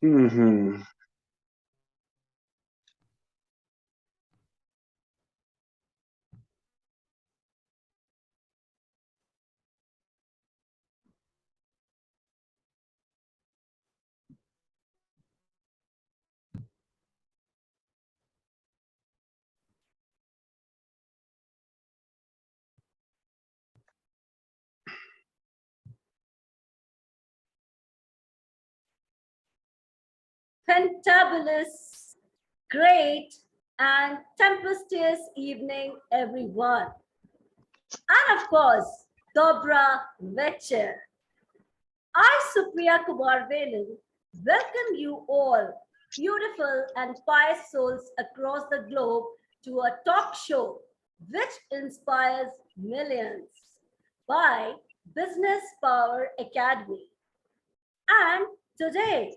Mhm. Fantabulous, great, and tempestuous evening, everyone. And of course, Dobra Večer. I, Supriya Kumar Velin, welcome you all, beautiful and pious souls across the globe, to a talk show which inspires millions by Business Power Academy. And today,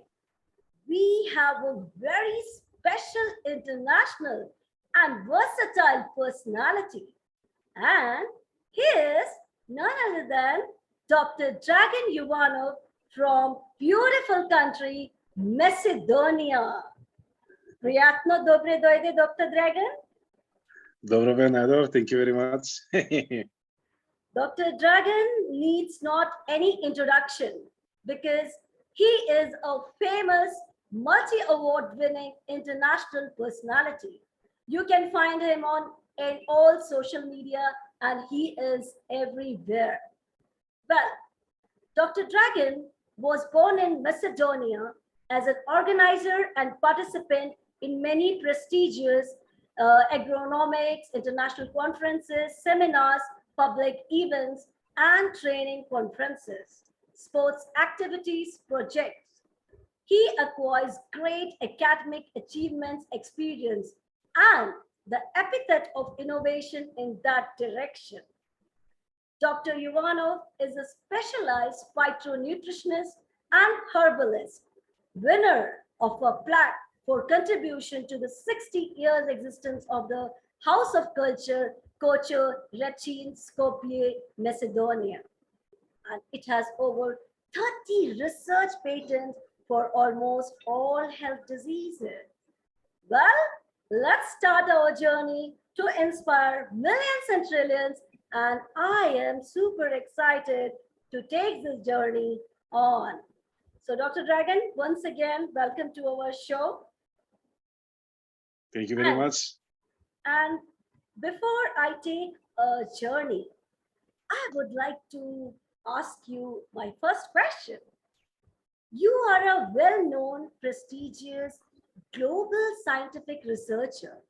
we have a very special international and versatile personality. And he is none other than Dr. Dragan Jovanov from beautiful country, Macedonia. Priятно добре дойде, Dr. Dragan. Dobro Bernardo, thank you very much. Dr. Dragan needs not any introduction because he is a famous multi-award winning international personality. You can find him on in all social media and he is everywhere. Well, Dr. Dragan was born in Macedonia as an organizer and participant in many prestigious agronomics, international conferences, seminars, public events, and training conferences, sports activities, projects. He acquires great academic achievements, experience, and the epithet of innovation in that direction. Dr. Jovanov is a specialized phytonutritionist and herbalist, winner of a plaque for contribution to the 60 years existence of the House of Culture, Kocho, Rechin, Skopje, Macedonia. And it has over 30 research patents for almost all health diseases. Well, let's start our journey to inspire millions and trillions. And I am super excited to take this journey on. So, Dr. Dragan, once again, welcome to our show. Thank you very much. And before I take a journey, I would like to ask you my first question. You are a well known, prestigious, global scientific researcher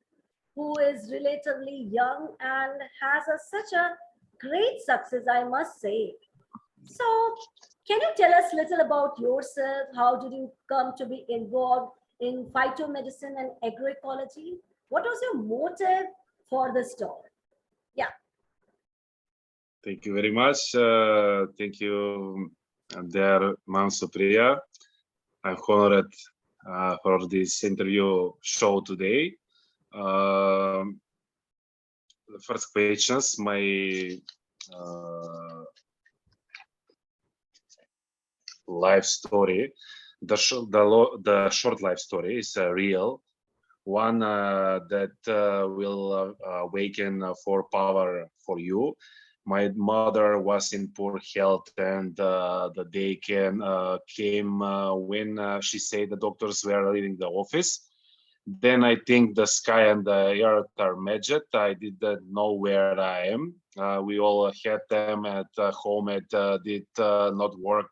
who is relatively young and has such a great success, I must say. So, can you tell us a little about yourself? How did you come to be involved in phytomedicine and agroecology? What was your motive for this talk? Yeah. Thank you very much. Thank you, dear Ma'am Supriya. I'm honored for this interview show today. The first questions, my life story. The short life story is real, one that will awaken for power for you. My mother was in poor health, and the day came when she said the doctors were leaving the office. Then I think the sky and the earth are magic. I didn't know where I am. We all had them at home. It did not work.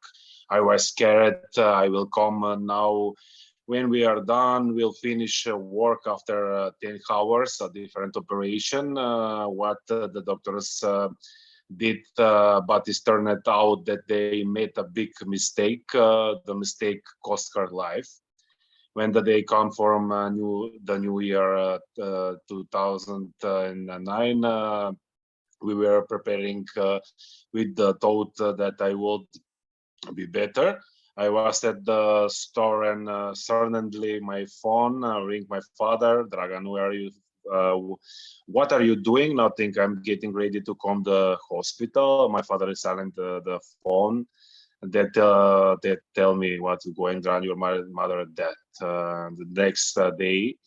I was scared. I will come now. When we are done, we'll finish work after 10 hours, a different operation. What the doctors did, but it turned out that they made a big mistake. The mistake cost her life. When the day come from the new year 2009, we were preparing with the thought that I would be better. I was at the store and suddenly my phone ring. My father, Dragan, where are you? What are you doing? Nothing. I'm getting ready to come to the hospital. My father is silent the phone. that tell me what's going on your mother death. The next day,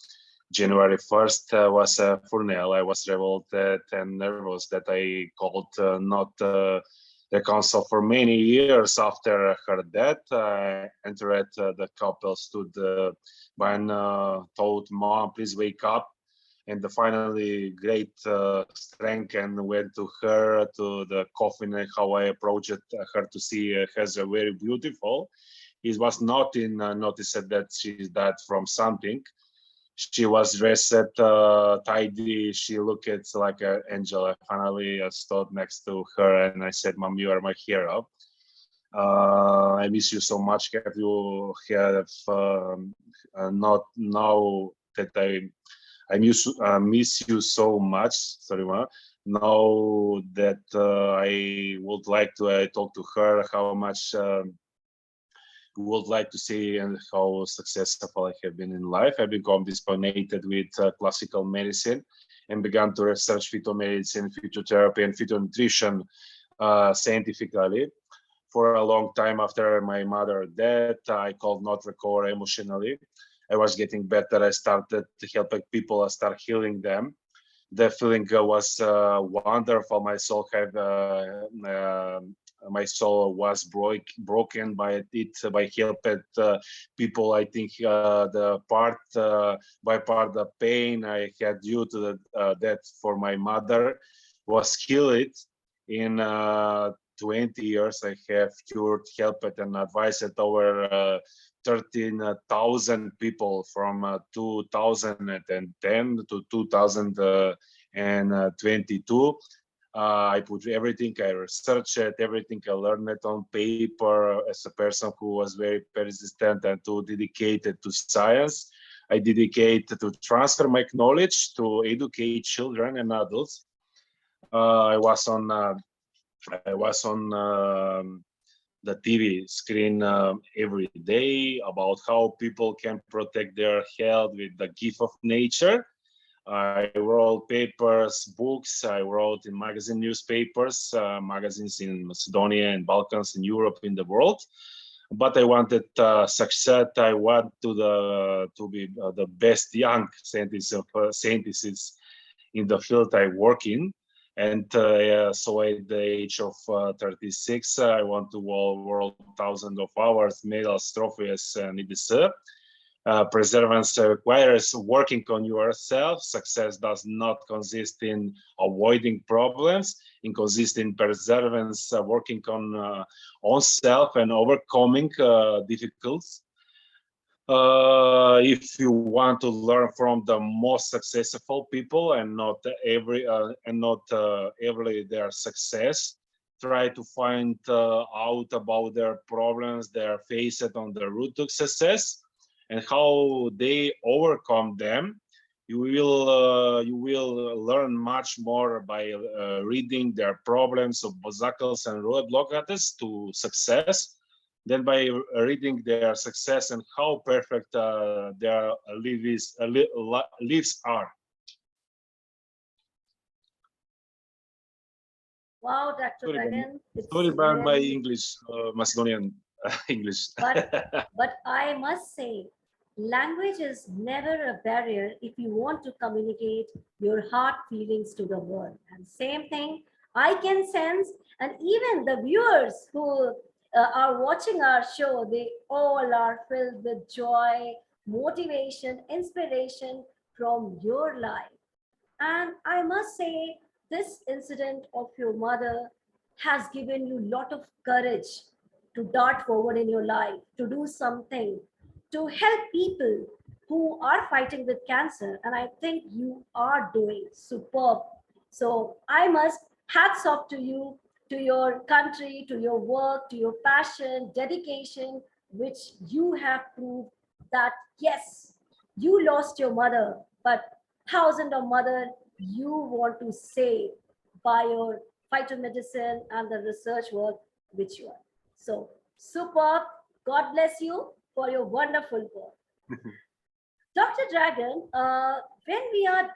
January 1st, was a funeral. I was revolted and nervous that I called not the council for many years after her death. I entered the couple stood by and told mom, please wake up. And finally, great strength and went to her to the coffin and how I approached her to see her as a very beautiful. It was not in noticed that she died from something. She was dressed tidy. She looked like an angel. I finally stood next to her and I said, Mom, you are my hero. I miss you so much. Have you have not now that I miss you so much. Sorry, Ma. Now that I would like to talk to her how much would like to see and how successful I have been in life. I become disconnected with classical medicine and began to research phytomedicine, phytotherapy, and phytonutrition scientifically. For a long time after my mother death, I could not recover emotionally. I was getting better. I started helping people. I started healing them. The feeling was wonderful. My soul was broken by it by helping people. I think the the pain I had due to the death for my mother was healed in 20 years. I have cured, helped, and advised over 13,000 people from 2010 to 2022. I put everything, I researched it, everything I learned it on paper as a person who was very persistent and too dedicated to science. I dedicated to transfer my knowledge to educate children and adults. I was on the TV screen every day about how people can protect their health with the gift of nature. I wrote papers, books. I wrote in newspapers, magazines in Macedonia and Balkans, in Europe, in the world. But I wanted success. I want to be the best young scientists in the field I work in. And so at the age of 36, I want to world thousands of hours, medals, trophies, and etc. Perseverance requires working on yourself. Success does not consist in avoiding problems. It consists in perseverance, working on self and overcoming difficulties. If you want to learn from the most successful people and not every their success, try to find out about their problems they are faced on the route to success and how they overcome them. You will learn much more by reading their problems, obstacles, and roadblocks to success than by reading their success and how perfect their lives are. Wow, Dr. Dragan. Sorry about my English, Macedonian English. But I must say, language is never a barrier if you want to communicate your heart feelings to the world. And same thing I can sense, and even the viewers who are watching our show, they all are filled with joy, motivation, inspiration from your life. And I must say, this incident of your mother has given you a lot of courage to dart forward in your life, to do something, to help people who are fighting with cancer. And I think you are doing superb. So I must hats off to you, to your country, to your work, to your passion, dedication, which you have proved that yes, you lost your mother, but thousands of mother you want to save by your phytomedicine and the research work which you are. So superb. God bless you for your wonderful work. Dr. Dragan, when we are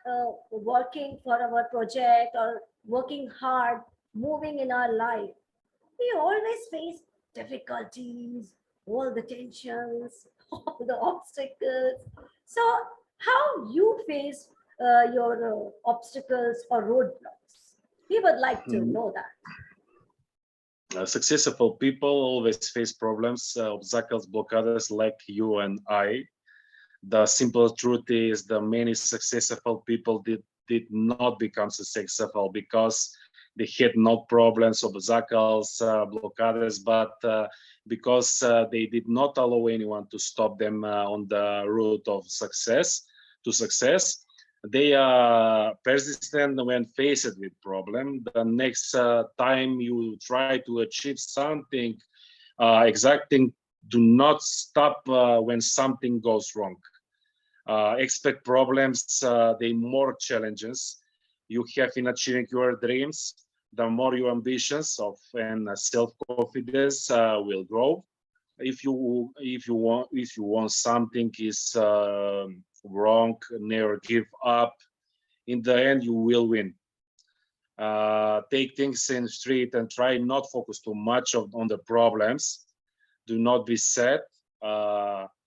working for our project or working hard, moving in our life, we always face difficulties, all the tensions, all the obstacles. So, how you face your obstacles or roadblocks? We would like to Mhm. know that. Successful people always face problems, obstacles, blockades like you and I. The simple truth is the many successful people did not become successful because they had no problems, obstacles, blockades, but because they did not allow anyone to stop them on the route of success to success. They are persistent when faced with problem. The next time you try to achieve something exacting, do not stop when something goes wrong. Expect problems, the more challenges you have in achieving your dreams, the more your ambitions of and self-confidence will grow. If you want something is wrong, never give up. In the end, you will win. Take things in straight and try not focus too much on the problems. Do not be sad.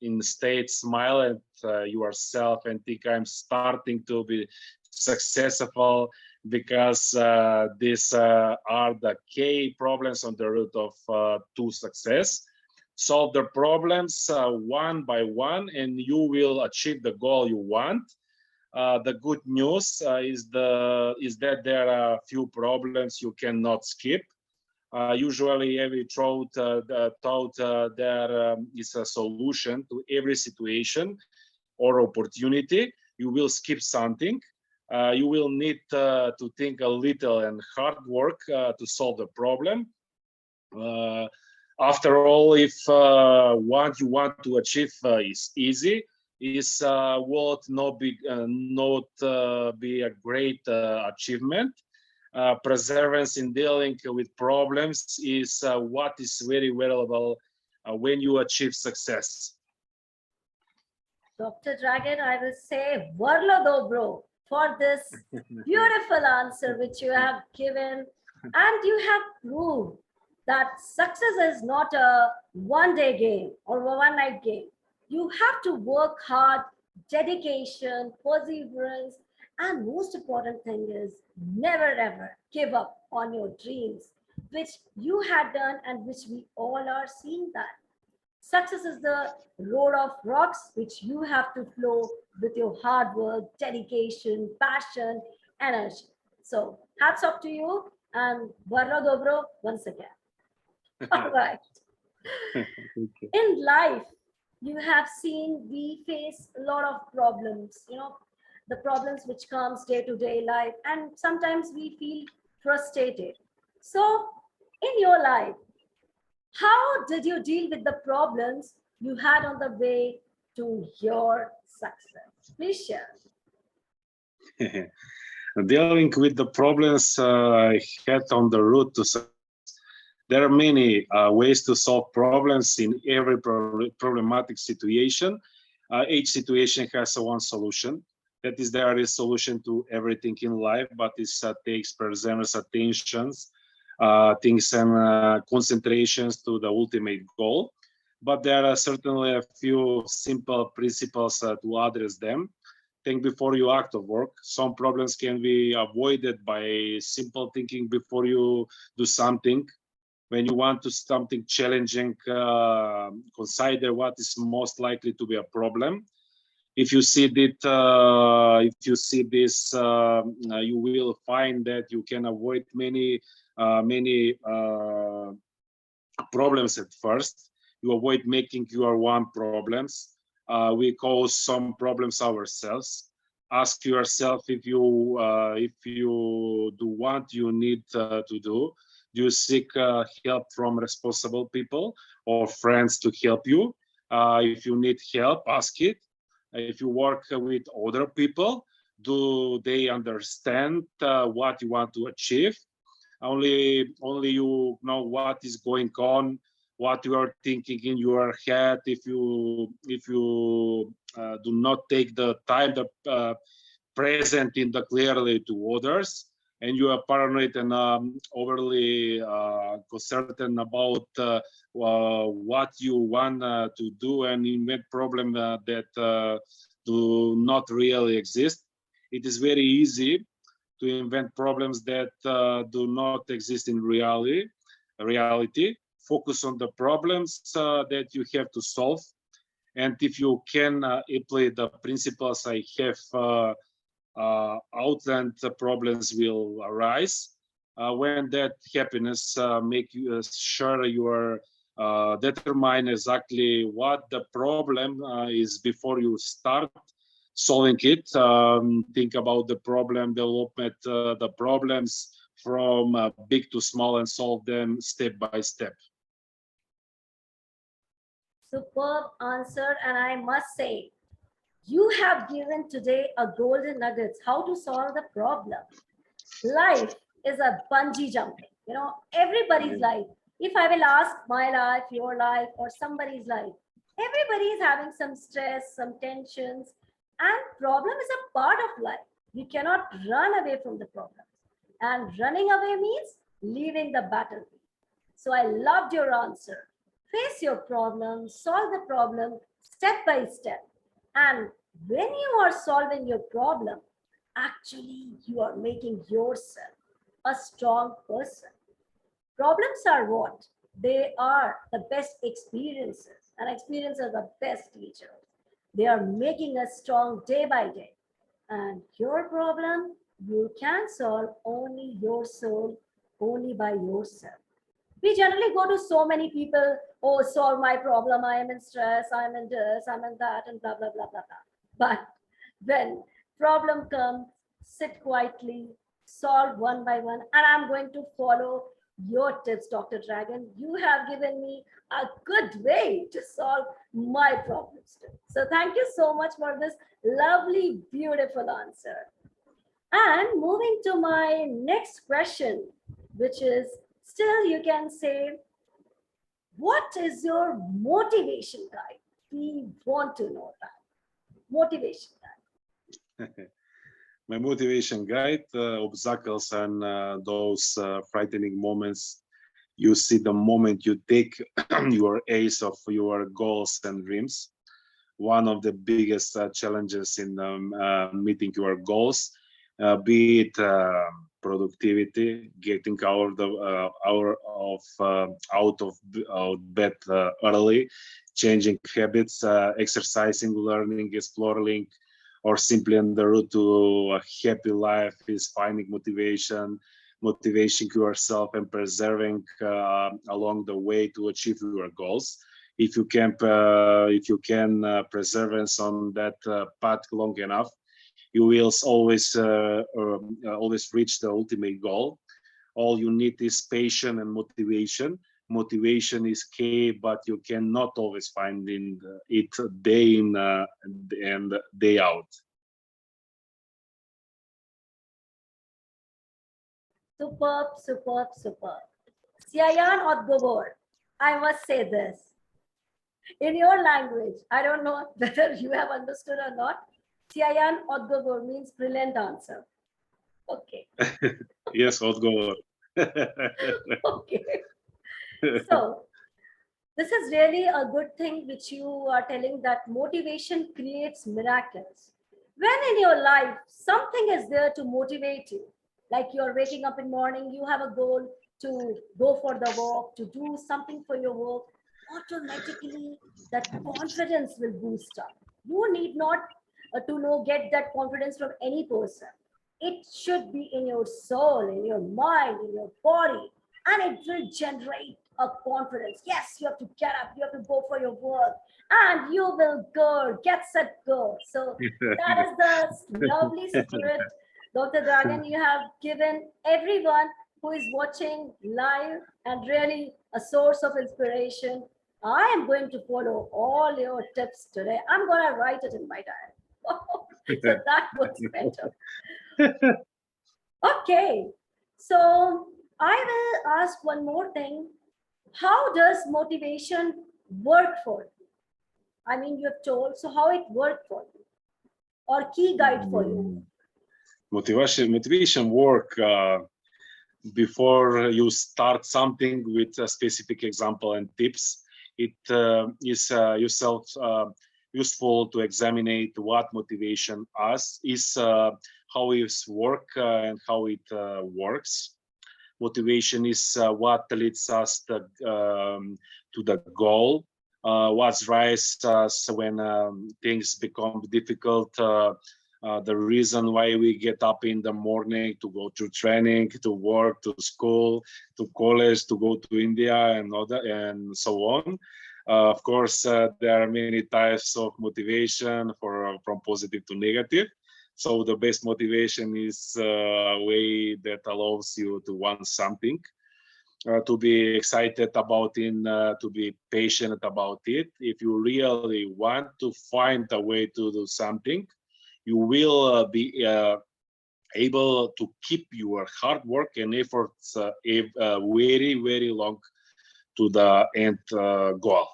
Instead, smile at yourself and think I'm starting to be successful because these are the key problems on the route of to success. Solve the problems one by one, and you will achieve the goal you want. The good news is that there are few problems you cannot skip. Usually, every thought there is a solution to every situation or opportunity. You will skip something. You will need to think a little and hard work to solve the problem. Uh, After all, if what you want to achieve is easy, is would not be a great achievement. Perseverance in dealing with problems is what is very valuable when you achieve success. Dr. Dragan, I will say, Varlo Dobro, for this beautiful answer which you have given. And you have proved that success is not a one day game or a one night game. You have to work hard, dedication, perseverance, and most important thing is never ever give up on your dreams, which you had done and which we all are seeing that. Success is the road of rocks which you have to flow with your hard work, dedication, passion, energy. So, hats off to you and Varro Dobro once again. All right. Okay. In life, you have seen we face a lot of problems, the problems which comes day to day life, and sometimes we feel frustrated. So, in your life, how did you deal with the problems you had on the way to your success? Please share. Dealing with the problems I had on the route to success. There are many ways to solve problems in every problematic situation. Each situation has one solution. That is, there is solution to everything in life, but it takes perseverance, attentions, things and concentrations to the ultimate goal. But there are certainly a few simple principles to address them. Think before you act or work. Some problems can be avoided by simple thinking before you do something. When you want to something challenging, consider what is most likely to be a problem. If you see this, you will find that you can avoid many problems at first. You avoid making your one problems. We cause some problems ourselves. Ask yourself if you do what you need to do. Do you seek help from responsible people or friends to help you? If you need help, ask it. If you work with other people, do they understand what you want to achieve? Only you know what is going on, what you are thinking in your head. If you do not take the time to present in the clearly to others, and you are paranoid and overly concerned about what you want to do and invent problem that do not really exist. It is very easy to invent problems that do not exist in reality. Focus on the problems that you have to solve. And if you can apply the principles I have outlined, the problems will arise. When that happiness make you sure you are determine exactly what the problem is before you start solving it. Think about the problem development, the problems from big to small, and solve them step by step. Superb answer, and I must say, you have given today a golden nuggets how to solve the problem. Life is a bungee jumping, everybody's life. If I will ask my life, your life, or somebody's life, everybody is having some stress, some tensions, and problem is a part of life. We cannot run away from the problems, and running away means leaving the battlefield. So I loved your answer. Face your problem, solve the problem step by step. And when you are solving your problem, actually you are making yourself a strong person. Problems are what? They are the best experiences, and experiences are the best teachers. They are making us strong day by day. And your problem, you can solve only your soul, only by yourself. We generally go to so many people, oh, solve my problem, I am in stress, I'm in this, I'm in that, and blah, blah, blah, blah, blah. But when problem comes, sit quietly, solve one by one, and I'm going to follow your tips, Dr. Dragan. You have given me a good way to solve my problems too. So thank you so much for this lovely, beautiful answer. And moving to my next question, which is still you can say, what is your motivation guide? We want to know that. Motivation guide. My motivation guide, obstacles and those frightening moments. You see the moment you take your ace of your goals and dreams. One of the biggest challenges in meeting your goals, be it productivity, getting out of bed early, changing habits, exercising, learning, exploring, or simply on the road to a happy life is finding motivation yourself and preserving along the way to achieve your goals. If you can perseverance on that path long enough, you will always reach the ultimate goal. All you need is patience and motivation. Motivation is key, but you cannot always find it day in and day out. Superb, superb, superb. Siayan Odgobor, I must say this. In your language, I don't know whether you have understood or not. Siayan Odgobor means brilliant answer. Okay. Yes, Odgobor. Okay. So, this is really a good thing which you are telling, that motivation creates miracles. When in your life, something is there to motivate you, like you're waking up in morning, you have a goal to go for the walk, to do something for your work, automatically that confidence will boost up. You need not get that confidence from any person. It should be in your soul, in your mind, in your body, and it will generate a confidence. Yes, you have to get up, you have to go for your work, and you will go, get set, go. So that is the lovely spirit, Dr. Dragan, you have given everyone who is watching live, and really a source of inspiration. I am going to follow all your tips today. I'm going to write it in my diary. So that was better. Okay. So I will ask one more thing. How does motivation work for you? I mean, you have told, so how it worked for you? Or key guide for you? Motivation work before you start something with a specific example and tips. It is yourself useful to examine what motivation is, how it work and how it works. Motivation is what leads us to the goal. What drives us when things become difficult. The reason why we get up in the morning to go to training, to work, to school, to college, to go to India and so on. Of course, there are many types of motivation from positive to negative. So the best motivation is a way that allows you to want something, to be excited about it, to be patient about it. If you really want to find a way to do something, you will be able to keep your hard work and efforts very, very long to the end goal.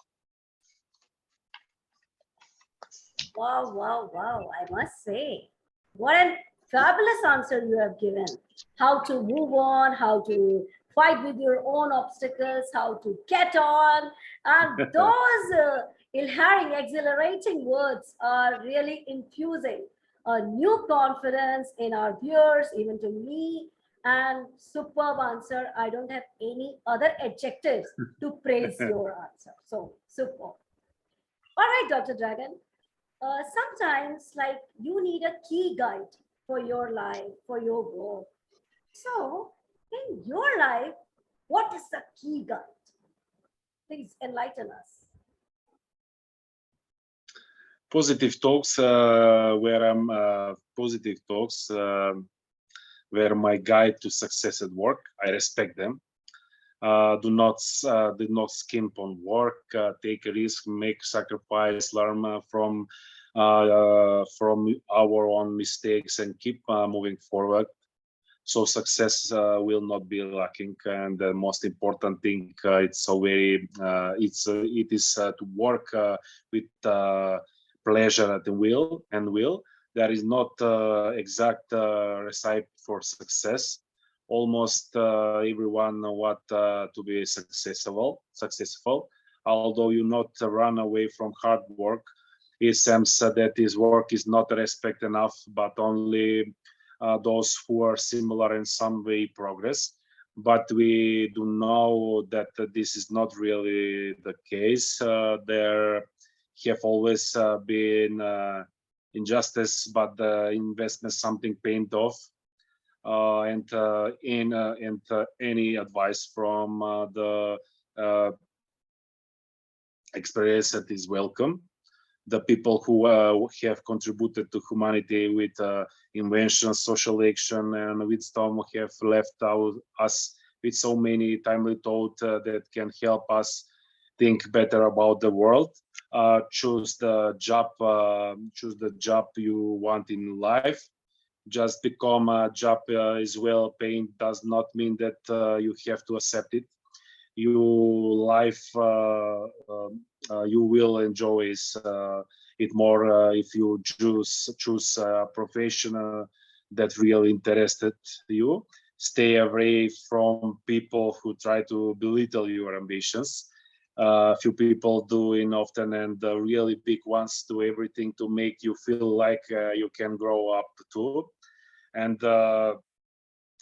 Wow, wow, wow. I must say, what a fabulous answer you have given. How to move on, how to fight with your own obstacles, how to get on. And those illuminating, exhilarating words are really infusing a new confidence in our viewers, even to me. And superb answer. I don't have any other adjectives to praise your answer. So, superb. All right, Dr. Dragan. Sometimes, like, you need a key guide for your life, for your work. So, in your life, what is the key guide? Please enlighten us. Positive talks, positive talks were my guide to success at work. I respect them. Do not skimp on work. Take a risk, make sacrifice, learn from our own mistakes, and keep moving forward. So success will not be lacking. And the most important thing, it is to work with pleasure and will. There is not exact recipe for success. Almost everyone want to be successful. Although you not run away from hard work, it seems that his work is not respect enough, but only those who are similar in some way progress. But we do know that this is not really the case. There have always been injustice, but the investment something paid off. And any advice from the experience that is welcome. The people who have contributed to humanity with inventions, social action, and wisdom have left us with so many timely thoughts that can help us think better about the world. Choose the job you want in life. Just become a job is well paying does not mean that you have to accept it. Your life you will enjoy it more if you choose a profession that really interested you. Stay away from people who try to belittle your ambitions. Few people doing often, and really big ones do everything to make you feel like you can grow up too. And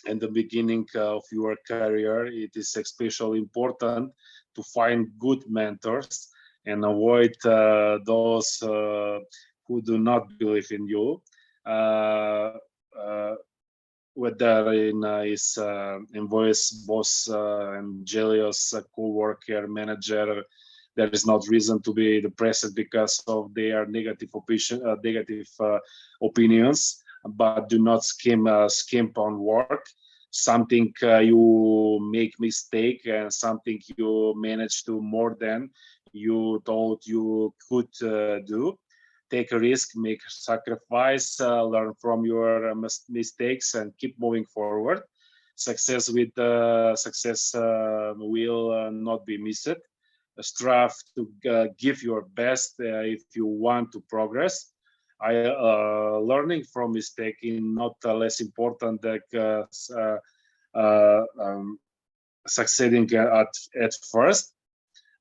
in the beginning of your career, it is especially important to find good mentors and avoid those who do not believe in you. Whether in his invoice, boss, and jealous co-worker, manager, there is not reason to be depressed because of their negative opinions. But do not skimp on work. Something you make mistake and something you manage to more than you thought you could do. Take a risk, make sacrifice, learn from your mistakes, and keep moving forward. Success will not be missed. Strive to give your best if you want to progress. I learning from mistake in not less important than succeeding at first.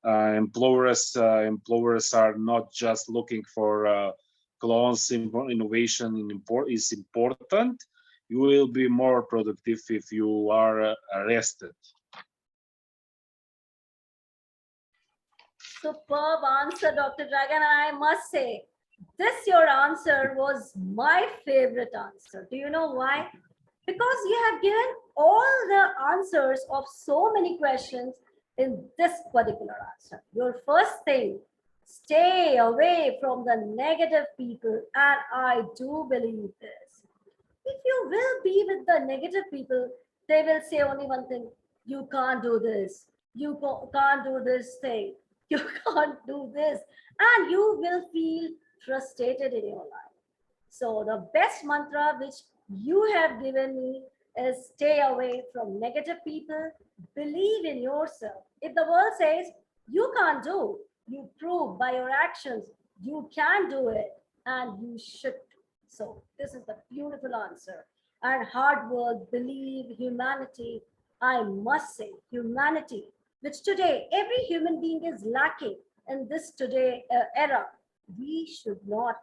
Employers are not just looking for clones. Innovation is important. You will be more productive if you are arrested. Superb answer, Dr. Dragan. I must say, this your answer was my favorite answer. Do you know why? Because you have given all the answers of so many questions in this particular answer. Your first thing, stay away from the negative people. And I do believe this. If you will be with the negative people, they will say only one thing: you can't do this, you can't do this thing, you can't do this, and you will feel frustrated in your life. So, the best mantra which you have given me is stay away from negative people, believe in yourself. If the world says you can't do, you prove by your actions you can do it and you should. So, this is the beautiful answer. And hard work, believe, humanity. I must say, humanity, which today every human being is lacking in this today era. We should not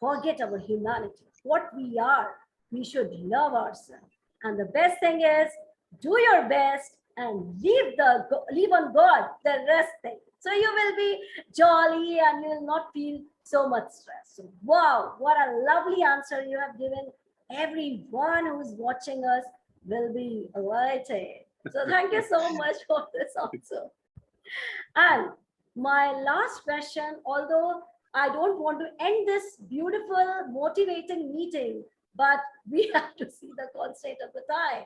forget our humanity, what we are. We should love ourselves. And the best thing is do your best and leave on God the rest thing. So you will be jolly and you will not feel so much stress. So wow, what a lovely answer you have given. Everyone who's watching us will be elated. So thank you so much for this answer. And my last question, although I don't want to end this beautiful, motivating meeting, but we have to see the constraint of the time.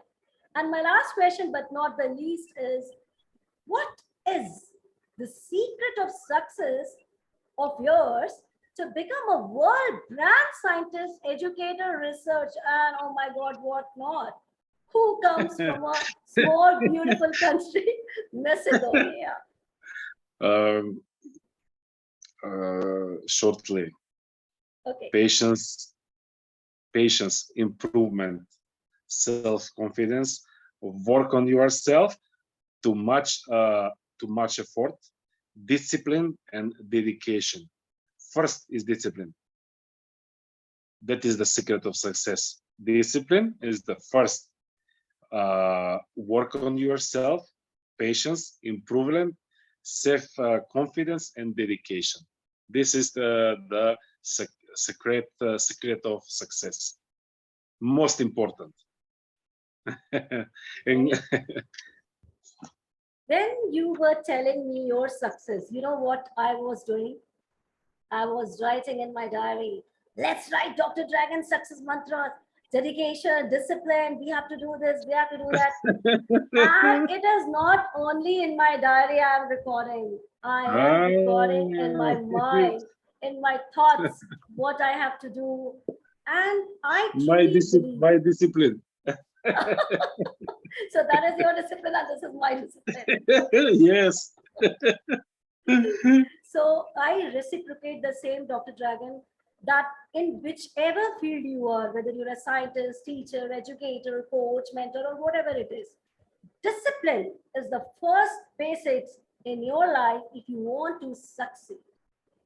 And my last question, but not the least, is what is the secret of success of yours to become a world brand scientist, educator, research, and oh my God, what not? Who comes from a small, beautiful country, Macedonia? Um, Shortly, Okay. patience, improvement, self-confidence, work on yourself, too much effort, discipline, and dedication. First is discipline. That is the secret of success. Discipline is the first. Work on yourself, patience, improvement, self-confidence, and dedication. This is the secret of success. Most important. And When you were telling me your success, you know what I was doing? I was writing in my diary, let's write Dr. Dragan's success mantras, dedication, discipline, we have to do this, we have to do that. And it is not only in my diary I am recording. I am recording in my mind, in my thoughts, what I have to do. And I truly believe. my discipline. So that is your discipline and this is my discipline. Yes. So I reciprocate the same, Dr. Dragan, that in whichever field you are, whether you're a scientist, teacher, educator, coach, mentor, or whatever it is, discipline is the first basics in your life if you want to succeed.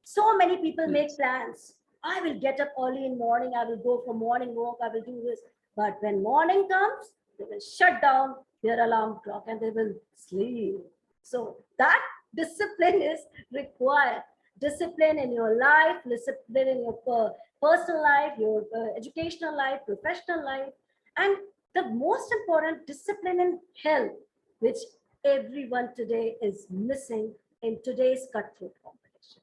So many people make plans. I will get up early in morning. I will go for morning walk. I will do this. But when morning comes, they will shut down their alarm clock and they will sleep. So that discipline is required. Discipline in your life, discipline in your personal life, your educational life, professional life, and the most important, discipline in health, which everyone today is missing in today's cutthroat competition.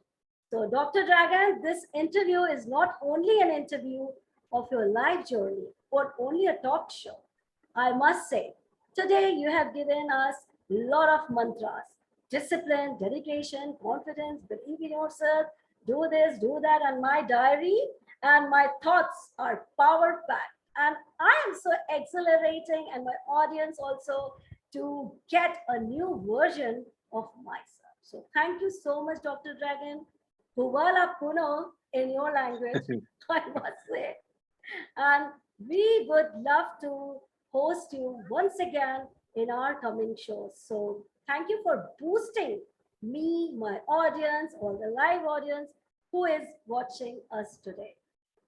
So, Dr. Dragan, this interview is not only an interview of your life journey or only a talk show. I must say, today you have given us a lot of mantras: discipline, dedication, confidence, believe in yourself, do this, do that. And my diary and my thoughts are power packed. And I am so exhilarating, and my audience also, to get a new version of myself. So, thank you so much, Dr. Dragan. Huwala Puno in your language, I must say. And we would love to host you once again in our coming shows. So thank you for boosting me, my audience, or the live audience who is watching us today.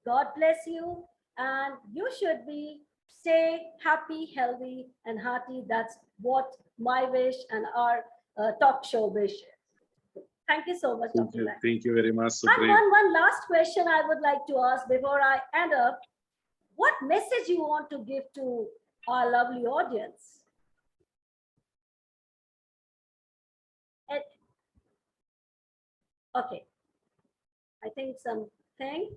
God bless you, and you should be stay happy, healthy, and hearty. That's what my wish and our talk show wish is. Thank you so much, Dr. Lang. Thank you very much, And Supreet. one last question I would like to ask before I end up. What message you want to give to our lovely audience? Okay, I think something